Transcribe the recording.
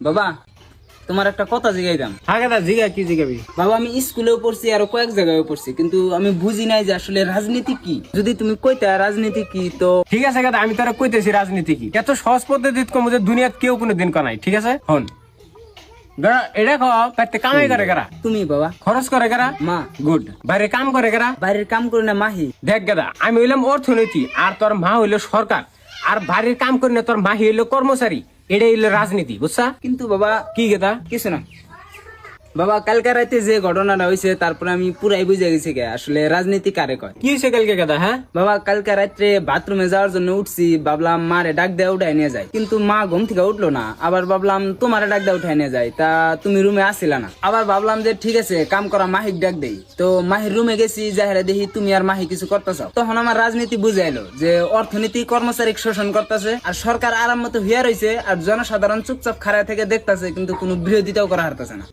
বাবা তোমার একটা কথা জিগাইতাম। হ্যাঁ দাদা জিগা, কি জিগাবি? বাবা আমি স্কুলেও পড়ছি আর কয়েক জায়গায় পড়ছি, কিন্তু আমি বুঝি নাই যে আসলে রাজনীতি কি। যদি তুমি কইতা রাজনীতি কি তো। ঠিক আছে দাদা, আমি তোরা কইতেছি রাজনীতি কি। এত সহজ পদ্ধতিতে কম যে দুনিয়াত কেউ কোনোদিন কনাই। ঠিক আছে হন, এটা খাওয়া পাইতে কামাই করে কারা? তুমি বাবা। খরচ করে কারা? মা। গুড। বাইরে কাম করে কারা? বাইরের কাম করে না মাহি। দেখ গাদা, আমি হইলাম অর্থনীতি আর তোর মা হইলো সরকার, আর বাড়ির কাম করি না তোর মাহি হইলো কর্মচারী। এটাই হইলো রাজনীতি, বুঝছা? কিন্তু বাবা কি গেদা? কিছু না বাবা, কালকে রাতে যে ঘটনাটা হয়েছে তারপরে আমি পুরাই বুঝে গেছি গে আসলে রাজনীতি কারে কয়। কি হয়েছে কালকে গেদা? হ্যাঁ বাবা কালকে রাত্রে বাথরুমে যাওয়ার জন্য উঠছি, ভাবলাম মারে ডাক দেয়া উঠাই নিয়ে যায়, কিন্তু মা ঘুম থেকে উঠলো না। আবার ভাবলাম তোমারে ডাক দেয়া উঠাই নিয়ে যায়, তা তুমি রুমে আসিলা না। আবার ভাবলাম যে ঠিক আছে কাম করা মাহিক ডাক দেই, তো মাহির রুমে গেছি, যাহেরা দেখি তুমি আর মাহি কিছু করতেছ। তখন আমার রাজনীতি বুঝাইলো যে অর্থনীতি কর্মচারী শোষণ করতেছে, আর সরকার আরাম মতো হইয়া রয়েছে, আর জনসাধারণ চুপচাপ খাড়ায় থেকে দেখতেছে, কিন্তু কোনো বিরোধিতাও করা হারতেছে না।